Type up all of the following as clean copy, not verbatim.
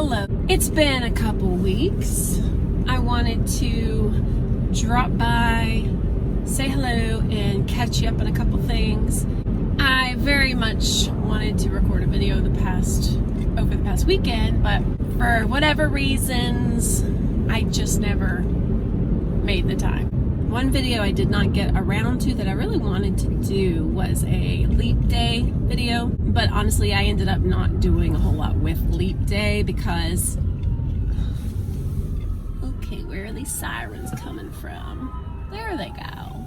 Hello. It's been a couple weeks. I wanted to drop by, say hello, and catch you up on a couple things. I very much wanted to record a video over the past weekend, but for whatever reasons, I just never made the time. One video I did not get around to that I really wanted to do was a Leap Day video, but honestly I ended up not doing a whole lot with Leap Day because, okay, where are these sirens coming from? There they go.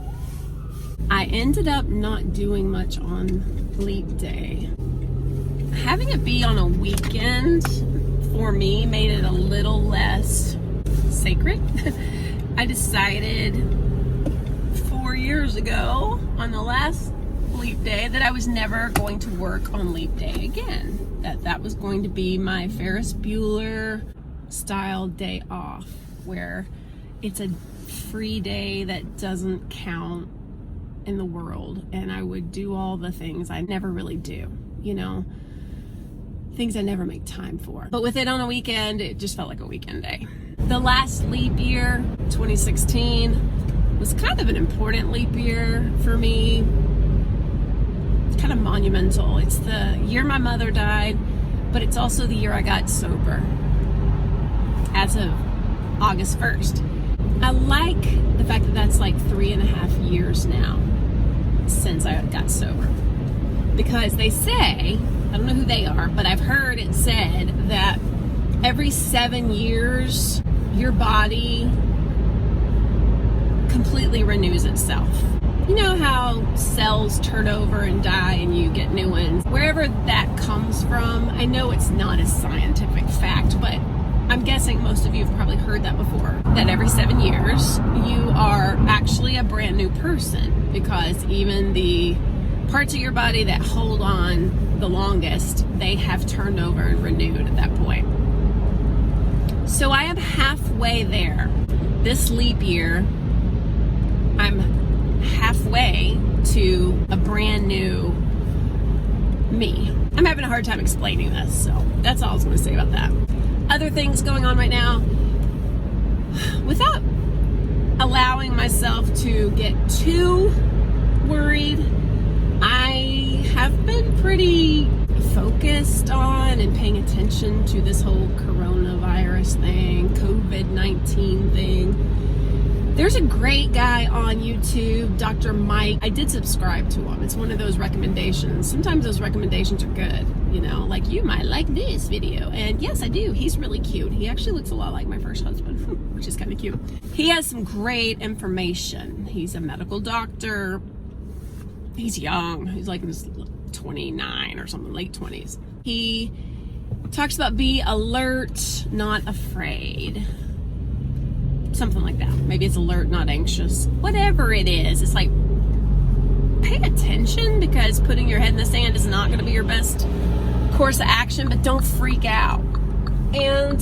I ended up not doing much on Leap Day. Having it be on a weekend for me made it a little less sacred. I decided 4 years ago on the last Leap Day that I was never going to work on Leap Day again. That was going to be my Ferris Bueller style day off, where it's a free day that doesn't count in the world, and I would do all the things I never really do, you know, things I never make time for. But with it on a weekend, it just felt like a weekend day. The last leap year, 2016, was kind of an important leap year for me. It's kind of monumental. It's the year my mother died, but it's also the year I got sober as of August 1st. I like the fact that that's like 3.5 years now since I got sober, because they say, I don't know who they are, but I've heard it said that every 7 years your body completely renews itself. You know how cells turn over and die and you get new ones? Wherever that comes from, I know it's not a scientific fact, but I'm guessing most of you have probably heard that before, that every 7 years you are actually a brand new person, because even the parts of your body that hold on the longest, they have turned over and renewed at that point. So I am halfway there. This leap year, I'm halfway to a brand new me. I'm having a hard time explaining this, so that's all I was going to say about that. Other things going on right now, without allowing myself to get too worried, I have been pretty focused on and paying attention to this whole coronavirus thing, COVID-19 thing. There's a great guy on YouTube, Dr. Mike. I did subscribe to him. It's one of those recommendations. Sometimes those recommendations are good, you know, like you might like this video. And yes, I do. He's really cute. He actually looks a lot like my first husband, which is kind of cute. He has some great information. He's a medical doctor. He's young. He's like in his 29 or something, late 20s. He talks about be alert, not afraid. Something like that. Maybe it's alert, not anxious. Whatever it is, it's like, pay attention, because putting your head in the sand is not going to be your best course of action, but don't freak out. And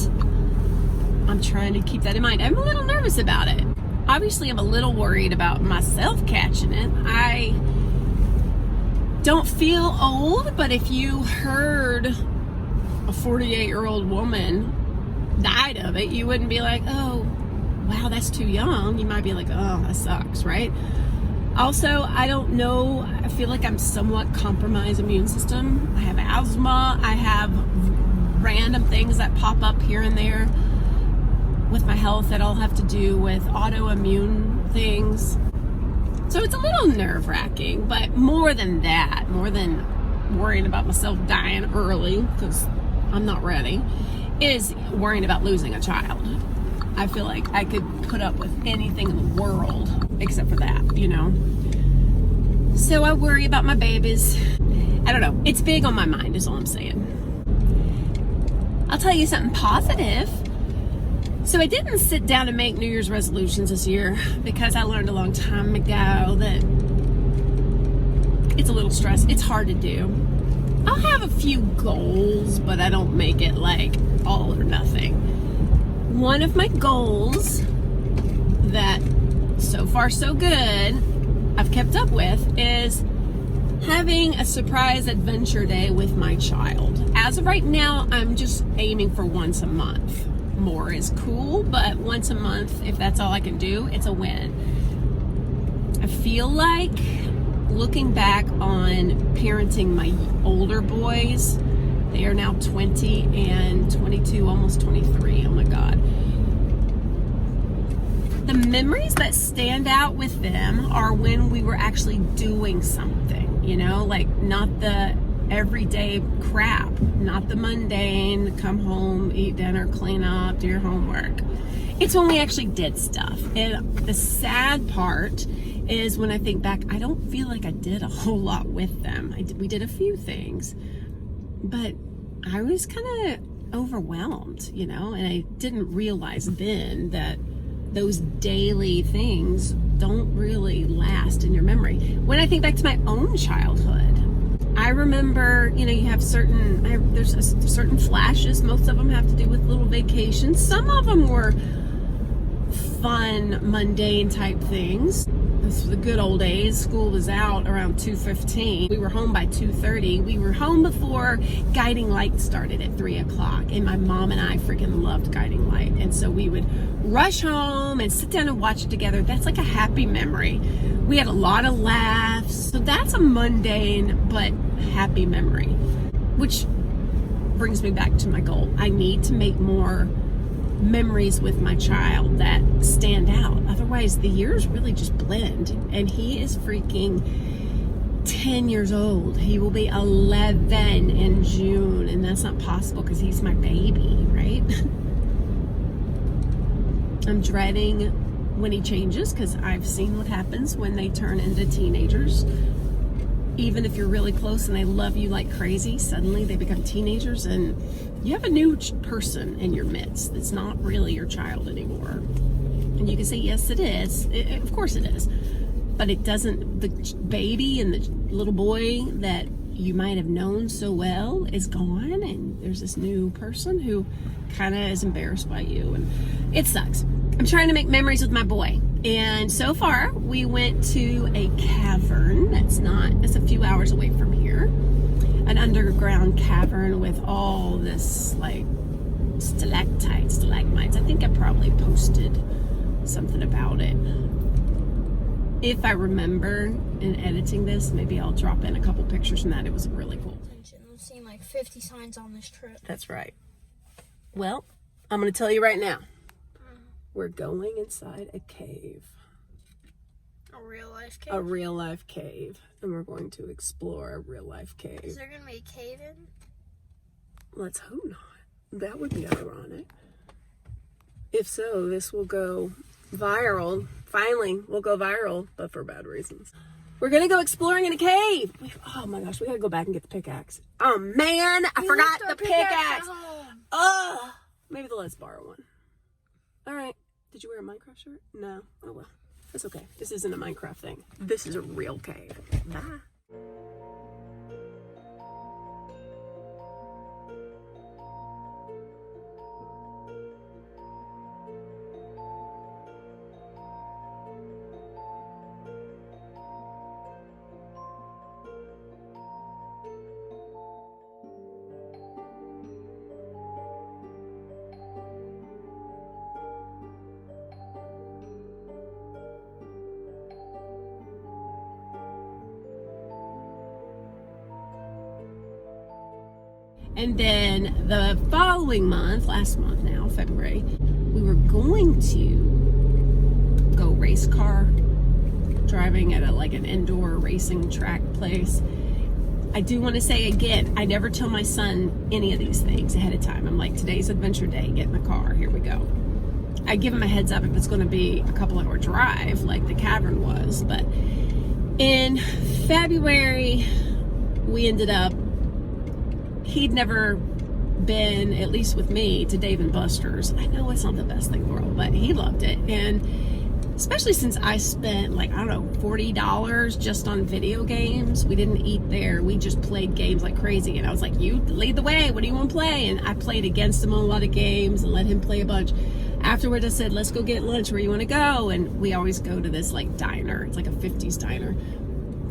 I'm trying to keep that in mind. I'm a little nervous about it. Obviously, I'm a little worried about myself catching it. I don't feel old, but if you heard a 48-year-old woman died of it, you wouldn't be like, oh, wow, that's too young. You might be like, oh, that sucks, right? Also, I don't know, I feel like I'm somewhat compromised immune system. I have asthma. I have random things that pop up here and there with my health that all have to do with autoimmune things. So it's a little nerve-wracking, but more than that, more than worrying about myself dying early, because I'm not ready, is worrying about losing a child. I feel like I could put up with anything in the world except for that, you know? So I worry about my babies. I don't know. It's big on my mind is all I'm saying. I'll tell you something positive. So I didn't sit down and make New Year's resolutions this year because I learned a long time ago that it's a little stress. It's hard to do. I'll have a few goals, but I don't make it like all or nothing. One of my goals that so far so good I've kept up with is having a surprise adventure day with my child. As of right now, I'm just aiming for once a month. More is cool, but once a month, if that's all I can do, it's a win. I feel like looking back on parenting my older boys, they are now 20 and 22, almost 23. Oh my God. The memories that stand out with them are when we were actually doing something, you know, like not the everyday crap, not the mundane, come home, eat dinner, clean up, do your homework. It's when we actually did stuff. And the sad part is when I think back, I don't feel like I did a whole lot with them. We did a few things, but I was kind of overwhelmed, you know, and I didn't realize then that those daily things don't really last in your memory. When I think back to my own childhood, I remember, you know, you have there's certain flashes. Most of them have to do with little vacations. Some of them were fun, mundane type things. This was the good old days. School was out around 2:15. We were home by 2:30. We were home before Guiding Light started at 3 o'clock. And my mom and I freaking loved Guiding Light. And so we would rush home and sit down and watch it together. That's like a happy memory. We had a lot of laughs. So that's a mundane but happy memory. Which brings me back to my goal. I need to make more memories with my child that stand out. Otherwise, the years really just blend. And he is freaking 10 years old. He will be 11 in June, and that's not possible because he's my baby, right? I'm dreading when he changes because I've seen what happens when they turn into teenagers. Even if you're really close and they love you like crazy, suddenly they become teenagers and you have a new person in your midst that's not really your child anymore. And you can say, yes, it is. Of course it is. But it doesn't, the baby and the little boy that you might have known so well is gone, and there's this new person who kind of is embarrassed by you, and it sucks. I'm trying to make memories with my boy, and so far we went to a cavern that's a few hours away from here, an underground cavern with all this like stalactites, stalagmites. I think I probably posted something about it. If I remember in editing this, maybe I'll drop in a couple pictures from that. It was really cool. We've seen like 50 signs on this trip. That's right. Well, I'm going to tell you right now. We're going inside a cave. A real life cave? A real life cave. And we're going to explore a real life cave. Is there going to be a cave in? Let's hope not. That would be ironic. If so, this will go viral. Finally, we'll go viral, but for bad reasons. We're gonna go exploring in a cave. Oh my gosh, we gotta go back and get the pickaxe. Oh man, I forgot the pickaxe. Ugh. Maybe they'll let us borrow one. All right. Did you wear a Minecraft shirt? No. Oh well. That's okay. This isn't a Minecraft thing. This is a real cave. Bye. And then the following month, last month now, February, we were going to go race car driving at an indoor racing track place. I do want to say again, I never tell my son any of these things ahead of time. I'm like, today's adventure day, get in the car, here we go. I give him a heads up if it's going to be a couple hour drive like the cavern was. But in February, we ended up, he'd never been, at least with me, to Dave & Buster's. I know it's not the best thing in the world, but he loved it. And especially since I spent $40 just on video games. We didn't eat there. We just played games like crazy. And I was like, you lead the way. What do you want to play? And I played against him on a lot of games and let him play a bunch. Afterwards, I said, let's go get lunch. Where you want to go? And we always go to this diner. It's like a 50s diner.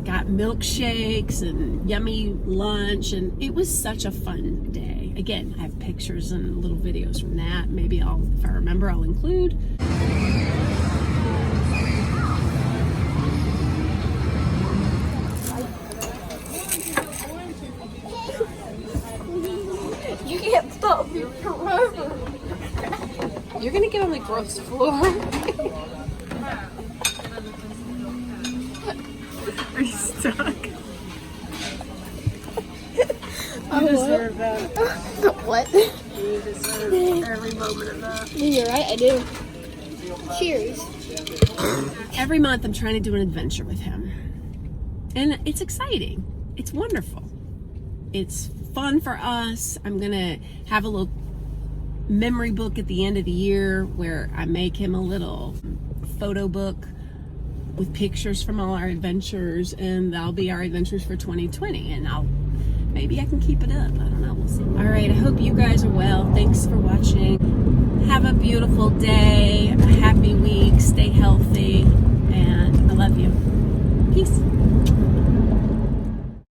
got milkshakes and yummy lunch, and it was such a fun day. Again, I have pictures and little videos from that. Maybe if I remember, I'll include. You can't stop me forever. You're gonna get on the gross floor. Are you stuck? You deserve that. What? You deserve every moment of that. You're right, I do. Cheers. Every month I'm trying to do an adventure with him. And it's exciting. It's wonderful. It's fun for us. I'm gonna have a little memory book at the end of the year where I make him a little photo book with pictures from all our adventures, and that'll be our adventures for 2020, and maybe I can keep it up. I don't know, we'll see. All right, I hope you guys are well. Thanks for watching. Have a beautiful day, a happy week, stay healthy, and I love you. Peace.